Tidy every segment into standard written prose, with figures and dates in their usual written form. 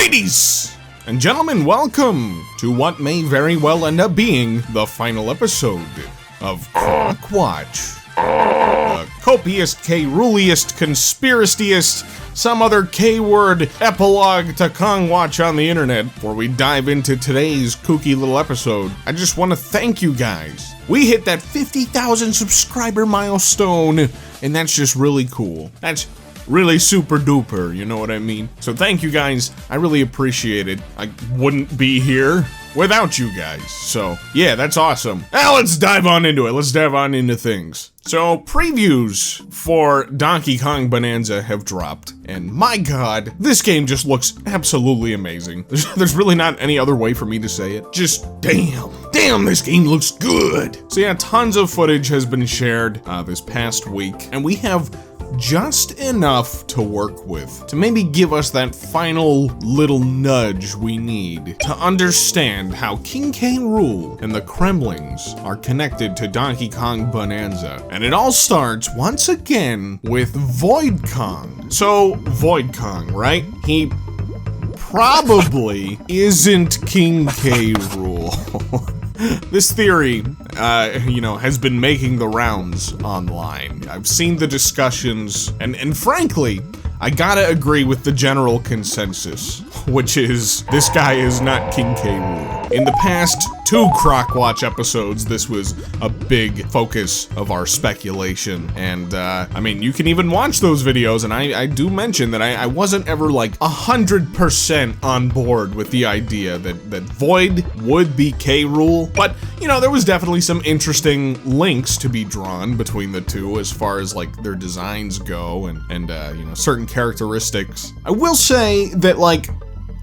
Ladies and gentlemen, welcome to what may very well end up being the final episode of Croc Watch. The copiest, K-ruliest, conspiraciest, some other K-word epilogue to Kong Watch on the internet. Before we dive into today's kooky little episode, I just want to thank you guys. We hit that 50,000 subscriber milestone, and that's just really cool. That's really super duper, you know what I mean? So thank you guys, I really appreciate it. I wouldn't be here without you guys. So yeah, that's awesome. Now let's dive on into it. Let's dive on into things. So previews for Donkey Kong Bonanza have dropped, and my god, this game just looks absolutely amazing. There's really not any other way for me to say it. Just damn, this game looks good. So yeah, tons of footage has been shared this past week, and we have just enough to work with to maybe give us that final little nudge we need to understand how King K. Rool and the Kremlings are connected to Donkey Kong Bonanza. And it all starts once again with Void Kong. So Void Kong, right? He probably isn't King K. Rool. This theory, has been making the rounds online. I've seen the discussions, and frankly, I gotta agree with the general consensus, which is, this guy is not King K. Rool. In the past 2 Croc Watch episodes, this was a big focus of our speculation, and I mean, you can even watch those videos, and I do mention that I wasn't ever like 100% on board with the idea that Void would be K. Rool, but there was definitely some interesting links to be drawn between the two as far as like their designs go and certain characteristics. I will say that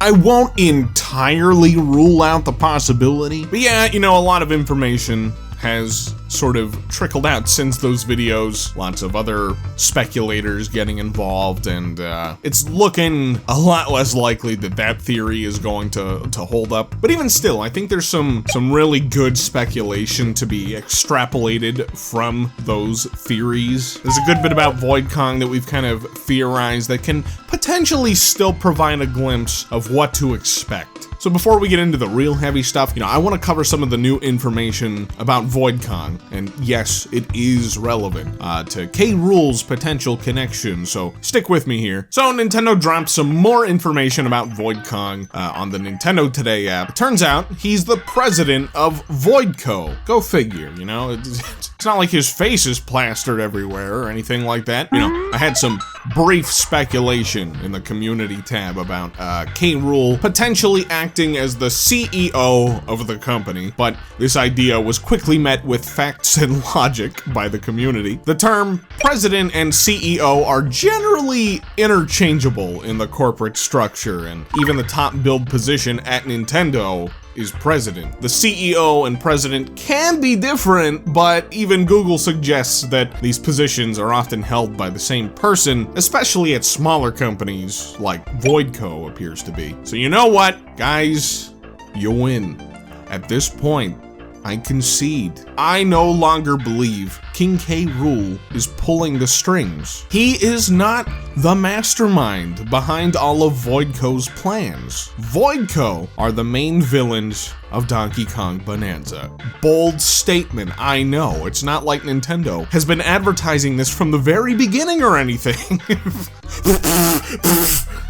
I won't entirely rule out the possibility, but yeah, a lot of information has sort of trickled out since those videos. Lots of other speculators getting involved, and it's looking a lot less likely that theory is going to hold up. But even still, I think there's some really good speculation to be extrapolated from those theories. There's a good bit about Void Kong that we've kind of theorized that can potentially still provide a glimpse of what to expect. So before we get into the real heavy stuff, I want to cover some of the new information about Void Kong. And yes, it is relevant to K. Rool's potential connection, so stick with me here. So Nintendo dropped some more information about Void Kong on the Nintendo Today app. It turns out he's the president of Voidco. Go figure, It's not like his face is plastered everywhere or anything like that. I had some brief speculation in the community tab about K. Rool potentially acting as the CEO of the company, but this idea was quickly met with facts and logic by the community. The term president and CEO are generally interchangeable in the corporate structure, and even the top billed position at Nintendo is president. The CEO and president can be different, but even Google suggests that these positions are often held by the same person, especially at smaller companies like Voidco appears to be. So you know what, guys? You win. At this point, I concede. I no longer believe King K. Rool is pulling the strings. He is not the mastermind behind all of Voidco's plans. Voidco are the main villains of Donkey Kong Bonanza. Bold statement, I know. It's not like Nintendo has been advertising this from the very beginning or anything.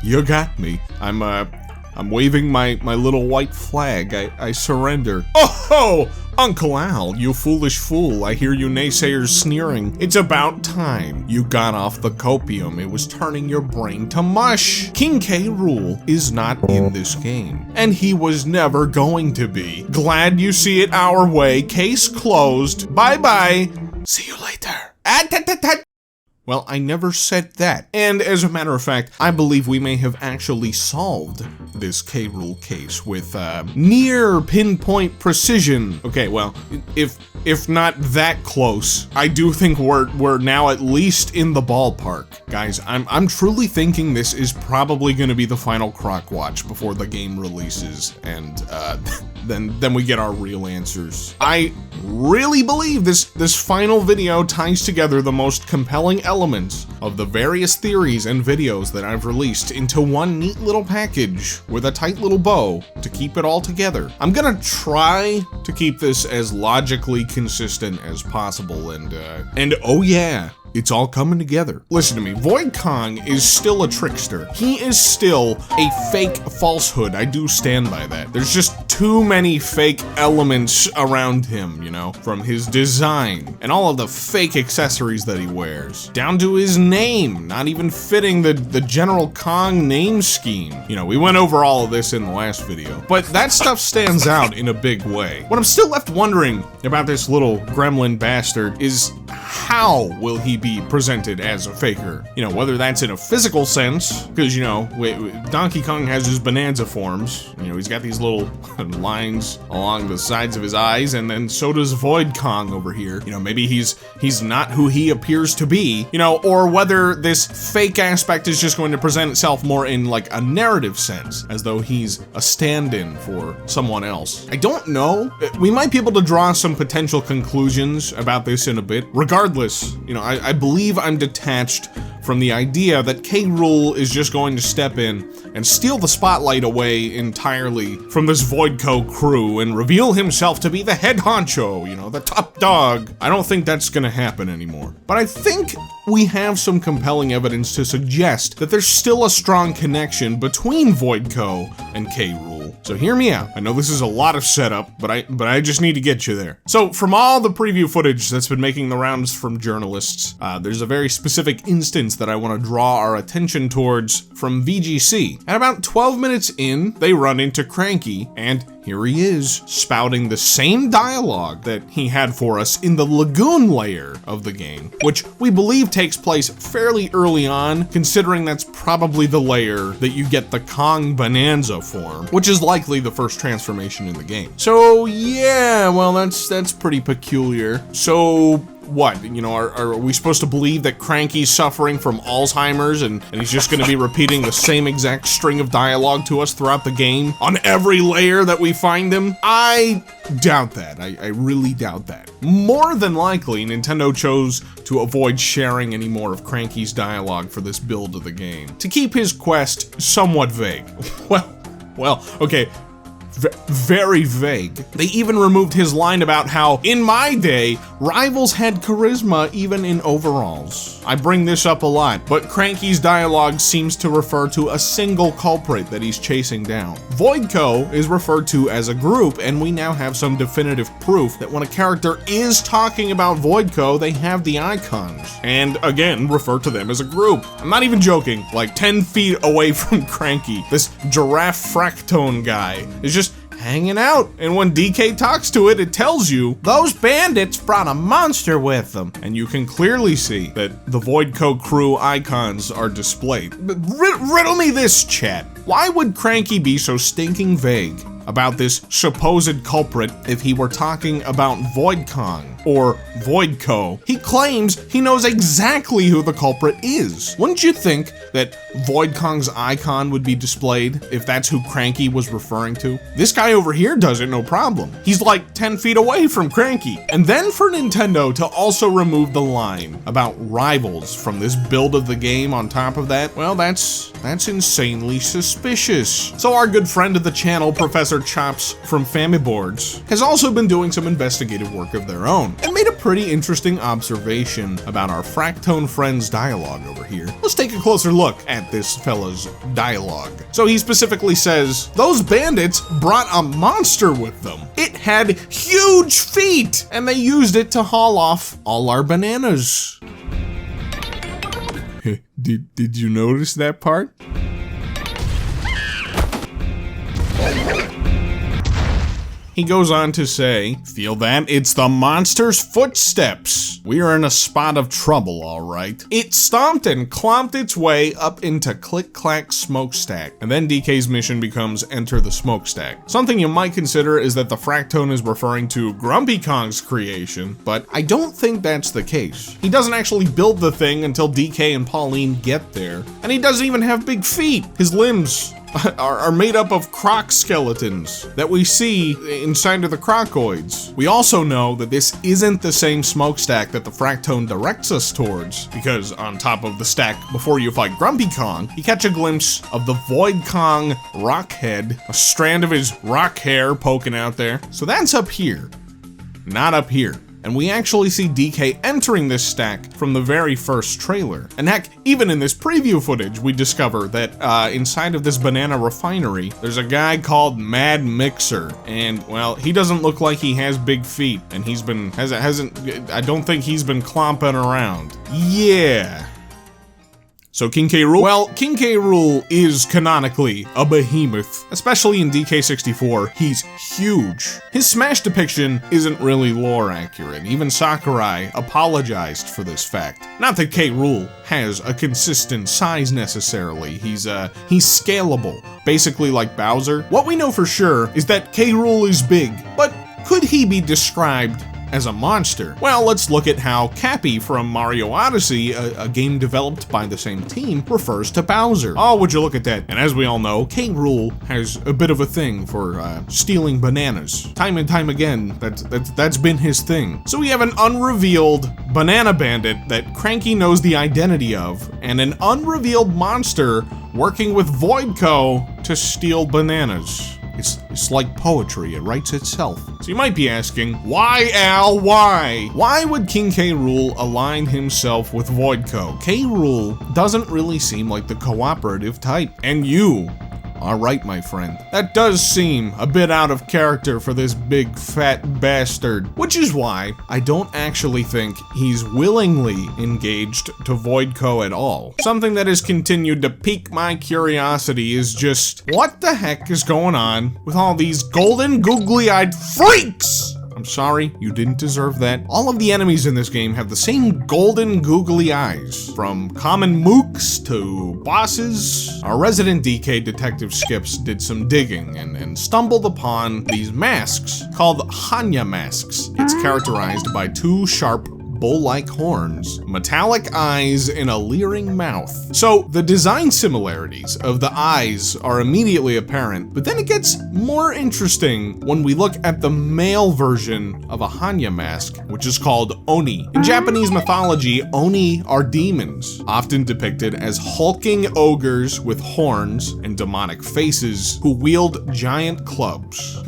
You got me. I'm waving my little white flag. I surrender. Oh, Uncle Al, you foolish fool. I hear you naysayers sneering. It's about time you got off the copium. It was turning your brain to mush. King K. Rool is not in this game, and he was never going to be. Glad you see it our way. Case closed. Bye-bye. See you later. Well, I never said that. And as a matter of fact, I believe we may have actually solved this K. Rool case with near pinpoint precision. Okay, well, if not that close, I do think we're now at least in the ballpark. Guys, I'm truly thinking this is probably going to be the final Croc Watch before the game releases, and then we get our real answers. I really believe this final video ties together the most compelling elements of the various theories and videos that I've released into one neat little package with a tight little bow to keep it all together. I'm gonna try to keep this as logically consistent as possible, and oh yeah, it's all coming together. Listen to me, VoidKong is still a trickster. He is still a fake falsehood. I do stand by that. There's just too many fake elements around him, you know, from his design and all of the fake accessories that he wears, down to his name, not even fitting the general Kong name scheme. You know, we went over all of this in the last video, but that stuff stands out in a big way. What I'm still left wondering about this little gremlin bastard is how will he be presented as a faker? You know, whether that's in a physical sense, because, you know, Donkey Kong has his Bonanza forms. You know, he's got these little lines along the sides of his eyes, and then so does VoidKong over here. You know, maybe he's not who he appears to be, you know, or whether this fake aspect is just going to present itself more in like a narrative sense, as though he's a stand-in for someone else. I don't know. We might be able to draw some potential conclusions about this in a bit. Regardless, you know, I believe I'm detached from the idea that Rool is just going to step in and steal the spotlight away entirely from this Voidco crew and reveal himself to be the head honcho, you know, the top dog. I don't think that's gonna happen anymore. But I think we have some compelling evidence to suggest that there's still a strong connection between Voidco and Rool. So hear me out. I know this is a lot of setup, but I just need to get you there. So from all the preview footage that's been making the rounds from journalists, there's a very specific instance that I want to draw our attention towards from VGC. At about 12 minutes in, they run into Cranky, and here he is, spouting the same dialogue that he had for us in the Lagoon layer of the game, which we believe takes place fairly early on, considering that's probably the layer that you get the Kong Bonanza form, which is likely the first transformation in the game. So yeah, well that's pretty peculiar. So what, you know, are we supposed to believe that Cranky's suffering from Alzheimer's and he's just gonna be repeating the same exact string of dialogue to us throughout the game on every layer that we find him? I doubt that. I really doubt that. More than likely, Nintendo chose to avoid sharing any more of Cranky's dialogue for this build of the game, to keep his quest somewhat vague. Well, okay. Very vague. They even removed his line about how, in my day, rivals had charisma even in overalls. I bring this up a lot, but Cranky's dialogue seems to refer to a single culprit that he's chasing down. Voidco is referred to as a group, and we now have some definitive proof that when a character is talking about Voidco, they have the icons, and again, refer to them as a group. I'm not even joking, like 10 feet away from Cranky, this giraffe fractone guy is just hanging out, and when DK talks to it, it tells you those bandits brought a monster with them, and you can clearly see that the Voidco crew icons are displayed. But riddle me this, chat. Why would Cranky be so stinking vague about this supposed culprit if he were talking about VoidKong or Voidco? He claims he knows exactly who the culprit is. Wouldn't you think that VoidKong's icon would be displayed if that's who Cranky was referring to? This guy over here does it no problem. He's like 10 feet away from Cranky. And then for Nintendo to also remove the line about rivals from this build of the game on top of that, well, that's insanely suspicious. So our good friend of the channel, Professor Chops from Famiboards, has also been doing some investigative work of their own and made a pretty interesting observation about our Fractone friend's dialogue over here. Let's take a closer look at this fella's dialogue. So he specifically says, those bandits brought a monster with them. It had huge feet, and they used it to haul off all our bananas. Did you notice that part? He goes on to say, feel that? It's the monster's footsteps. We are in a spot of trouble, all right. It stomped and clomped its way up into Click-Clack Smokestack, and then DK's mission becomes enter the smokestack. Something you might consider is that the Fractone is referring to Grumpy Kong's creation, but I don't think that's the case. He doesn't actually build the thing until DK and Pauline get there, and he doesn't even have big feet. His limbs are made up of croc skeletons that we see inside of the crocoids. We also know that this isn't the same smokestack that the Fractone directs us towards, because on top of the stack before you fight Grumpy Kong, you catch a glimpse of the Void Kong rock head, a strand of his rock hair poking out there. So that's up here, not up here. And we actually see DK entering this stack from the very first trailer. And heck, even in this preview footage, we discover that inside of this banana refinery, there's a guy called Mad Mixer. And, well, he doesn't look like he has big feet, and I don't think he's been clomping around. Yeah. So King K. Rool? Well, King K. Rool is canonically a behemoth. Especially in DK64, he's huge. His Smash depiction isn't really lore accurate. Even Sakurai apologized for this fact. Not that K. Rool has a consistent size necessarily. He's scalable, basically like Bowser. What we know for sure is that K. Rool is big, but could he be described as a monster? Well, let's look at how Cappy from Mario Odyssey, a game developed by the same team, refers to Bowser. Oh, would you look at that? And as we all know, K. Rool has a bit of a thing for stealing bananas. Time and time again, that's been his thing. So we have an unrevealed banana bandit that Cranky knows the identity of, and an unrevealed monster working with Voidco to steal bananas. It's like poetry, it writes itself. So you might be asking, why, Al, why? Why would King K. Rool align himself with Voidco? K. Rool doesn't really seem like the cooperative type. And you are right, my friend. That does seem a bit out of character for this big fat bastard, which is why I don't actually think he's willingly engaged to Voidco at all. Something that has continued to pique my curiosity is just, what the heck is going on with all these golden googly-eyed freaks? I'm sorry, you didn't deserve that. All of the enemies in this game have the same golden googly eyes. From common mooks to bosses. Our resident DK detective Sxips did some digging and stumbled upon these masks called Hanya masks. It's characterized by two sharp bull-like horns, metallic eyes, and a leering mouth. So the design similarities of the eyes are immediately apparent, but then it gets more interesting when we look at the male version of a Hanya mask, which is called Oni. In Japanese mythology, Oni are demons, often depicted as hulking ogres with horns and demonic faces who wield giant clubs.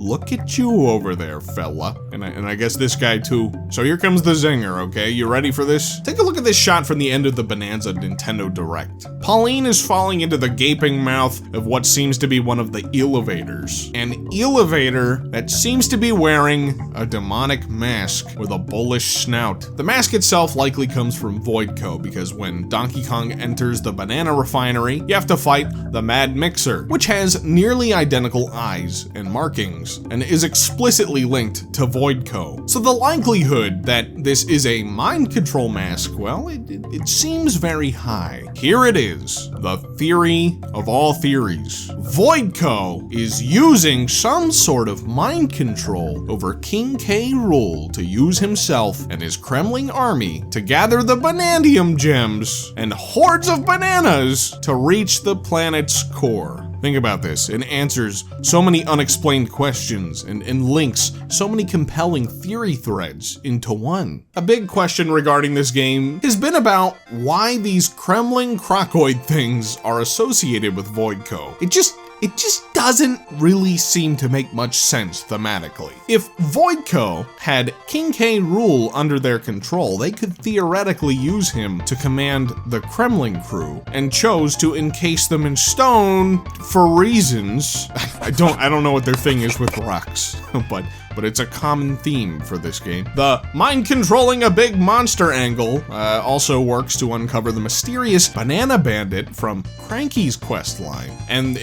Look at you over there, fella. And I guess this guy too. So here comes the zinger, okay? You ready for this? Take a look at this shot from the end of the Bonanza Nintendo Direct. Pauline is falling into the gaping mouth of what seems to be one of the elevators. An elevator that seems to be wearing a demonic mask with a bullish snout. The mask itself likely comes from Voidco, because when Donkey Kong enters the banana refinery, you have to fight the Mad Mixer, which has nearly identical eyes and markings, and is explicitly linked to Voidco. So the likelihood that this is a mind control mask, well, it seems very high. Here it is, the theory of all theories. Voidco is using some sort of mind control over King K. Rool to use himself and his Kremling army to gather the Banandium gems and hordes of bananas to reach the planet's core. Think about this. It answers so many unexplained questions and links so many compelling theory threads into one. A big question regarding this game has been about why these Kremling crocoid things are associated with Voidco. It just doesn't really seem to make much sense thematically. If Voidco had King K. Rool under their control, they could theoretically use him to command the Kremling crew, and chose to encase them in stone for reasons. I don't know what their thing is with rocks, but it's a common theme for this game. The mind-controlling a big monster angle also works to uncover the mysterious banana bandit from Cranky's questline, and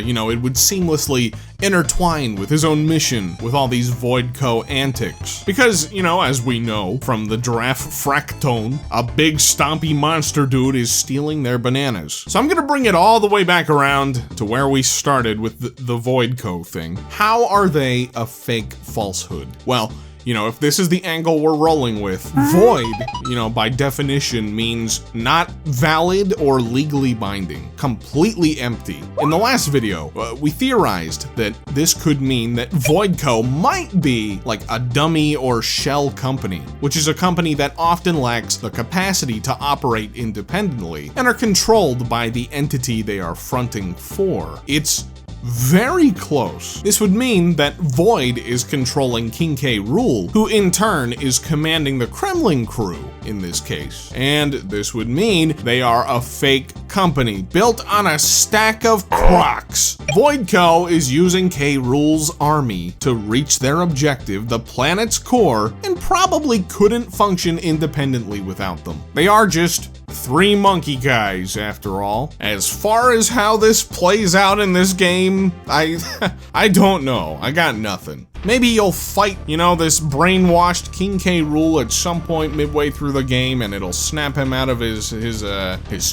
you know, it would seamlessly intertwine with his own mission with all these Voidco antics. Because, you know, as we know from the giraffe Fractone, a big stompy monster dude is stealing their bananas. So I'm gonna bring it all the way back around to where we started with the Voidco thing. How are they a fake falsehood? Well, you know, if this is the angle we're rolling with, void, you know, by definition means not valid or legally binding, completely empty. In the last video, we theorized that this could mean that Voidco might be like a dummy or shell company, which is a company that often lacks the capacity to operate independently and are controlled by the entity they are fronting for. It's very close. This would mean that Void is controlling King K. Rool, who in turn is commanding the Kremlin crew in this case. And this would mean they are a fake company built on a stack of Clox. Voidco is using K. Rool's army to reach their objective, the planet's core, and probably couldn't function independently without them. They are just 3 monkey guys, after all. As far as how this plays out in this game, I don't know. I got nothing. Maybe you'll fight, you know, this brainwashed King K. Rool at some point midway through the game, and it'll snap him out of his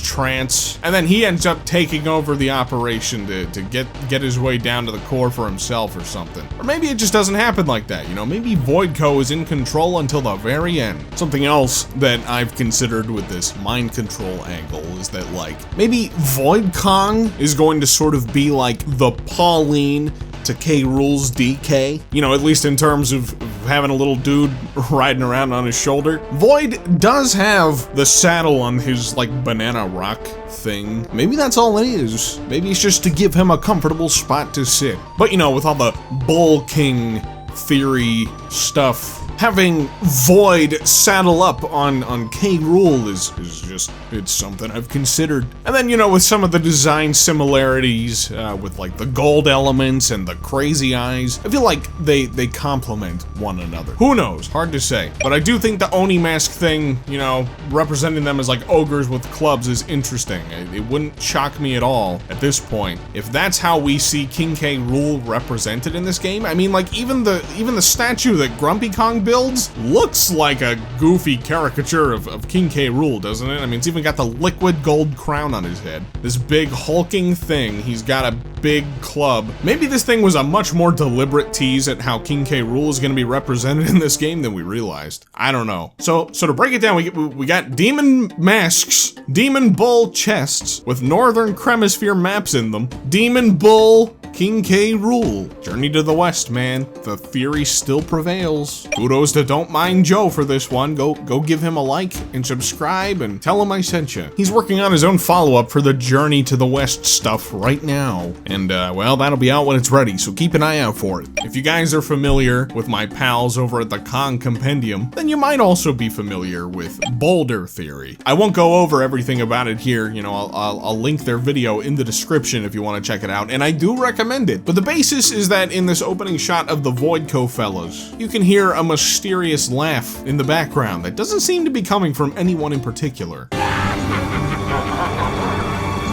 trance, and then he ends up taking over the operation to get his way down to the core for himself or something. Or maybe it just doesn't happen like that, you know? Maybe Voidco is in control until the very end. Something else that I've considered with this mind control angle is that, like, maybe VoidKong is going to sort of be like the Pauline to K. Rool's DK, you know, at least in terms of having a little dude riding around on his shoulder. Void does have the saddle on his, like, banana rock thing. Maybe that's all it is. Maybe it's just to give him a comfortable spot to sit. But, you know, with all the Bull King theory stuff, having Void saddle up on K. Rool is just, it's something I've considered. And then, you know, with some of the design similarities, with like the gold elements and the crazy eyes, I feel like they complement one another. Who knows? Hard to say. But I do think the Oni mask thing, you know, representing them as like ogres with clubs is interesting. It wouldn't shock me at all at this point if that's how we see King K. Rool represented in this game. I mean, like, even the statue that Grumpy Kong builds looks like a goofy caricature of King K. Rool, doesn't it? I mean, it's even got the liquid gold crown on his head. This big hulking thing. He's got a big club. Maybe this thing was a much more deliberate tease at how King K. Rool is going to be represented in this game than we realized. I don't know. So to break it down, we got demon masks, demon bull chests with northern Cremisphere maps in them, demon bull King K. Rool. Journey to the West, man. The theory still prevails. Kudos to Don't Mind Joe for this one. Go give him a like and subscribe and tell him I sent you. He's working on his own follow-up for the Journey to the West stuff right now. And, well, that'll be out when it's ready, so keep an eye out for it. If you guys are familiar with my pals over at the Kong Compendium, then you might also be familiar with Boulder Theory. I won't go over everything about it here. You know, I'll link their video in the description if you want to check it out, and I do recommend it. But the basis is that in this opening shot of the Voidco fellas, you can hear a mysterious laugh in the background that doesn't seem to be coming from anyone in particular.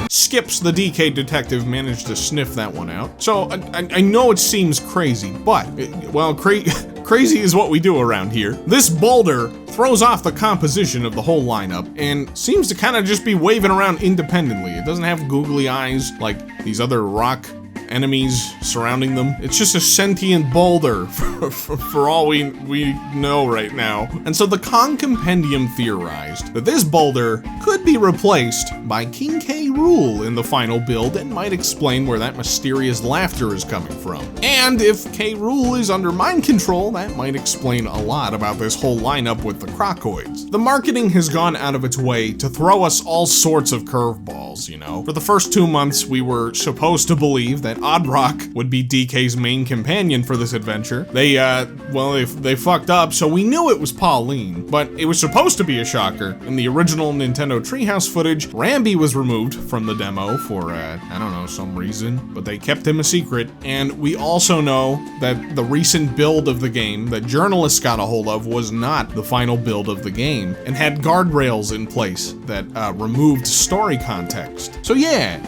Sxips, the DK detective, managed to sniff that one out. So, I know it seems crazy, but, well, crazy is what we do around here. This boulder throws off the composition of the whole lineup and seems to kind of just be waving around independently. It doesn't have googly eyes like these other rock enemies surrounding them. It's just a sentient boulder for all we know right now. And so the Kong Compendium theorized that this boulder could be replaced by King K. Rool in the final build and might explain where that mysterious laughter is coming from. And if K. Rool is under mind control, that might explain a lot about this whole lineup with the Crocoids. The marketing has gone out of its way to throw us all sorts of curveballs, you know. For the first 2 months, we were supposed to believe that Oddrock would be DK's main companion for this adventure. They fucked up, so we knew it was Pauline, but it was supposed to be a shocker. In the original Nintendo Treehouse footage, Rambi was removed from the demo for, I don't know, some reason, but they kept him a secret. And we also know that the recent build of the game that journalists got a hold of was not the final build of the game, and had guardrails in place that removed story context. So yeah,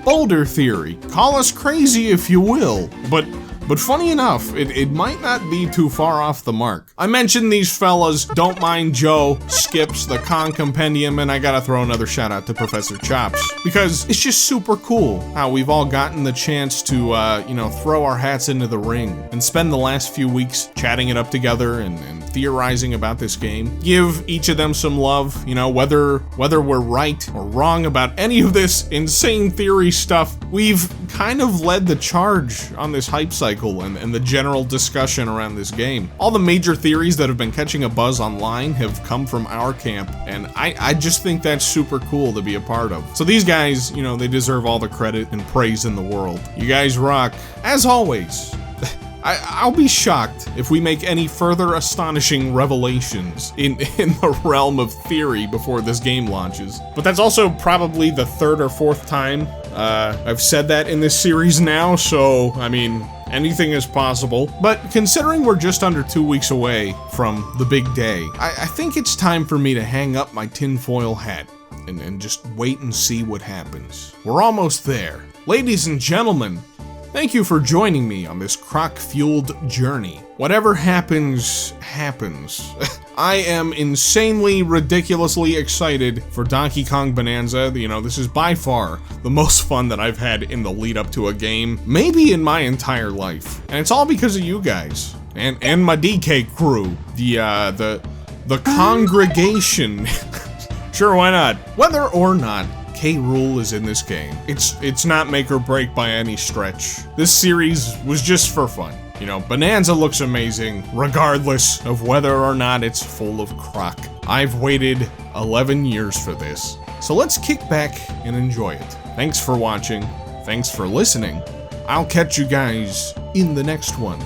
Boulder Theory. Call us crazy if you will, but But funny enough, it might not be too far off the mark. I mentioned these fellas, Don't Mind Joe, Sxips, the Con Compendium, and I gotta throw another shout out to Professor Chops, because it's just super cool how we've all gotten the chance to, you know, throw our hats into the ring and spend the last few weeks chatting it up together and theorizing about this game. Give each of them some love, you know, whether we're right or wrong about any of this insane theory stuff. We've kind of led the charge on this hype cycle and the general discussion around this game. All the major theories that have been catching a buzz online have come from our camp, and I just think that's super cool to be a part of. So these guys, you know, they deserve all the credit and praise in the world. You guys rock. As always, I'll be shocked if we make any further astonishing revelations in the realm of theory before this game launches. But that's also probably the third or fourth time I've said that in this series now, so, I mean, anything is possible. But considering we're just under 2 weeks away from the big day, I think it's time for me to hang up my tinfoil hat and just wait and see what happens. We're almost there. Ladies and gentlemen, thank you for joining me on this croc-fueled journey. Whatever happens, happens. I am insanely, ridiculously excited for Donkey Kong Bonanza. You know, this is by far the most fun that I've had in the lead up to a game, maybe in my entire life. And it's all because of you guys. And my DK crew. The congregation. Sure, why not? Whether or not Rool is in this game, it's not make or break by any stretch. This series was just for fun. You know, Bonanza looks amazing, regardless of whether or not it's full of crock. I've waited 11 years for this, so let's kick back and enjoy it. Thanks for watching, thanks for listening. I'll catch you guys in the next one.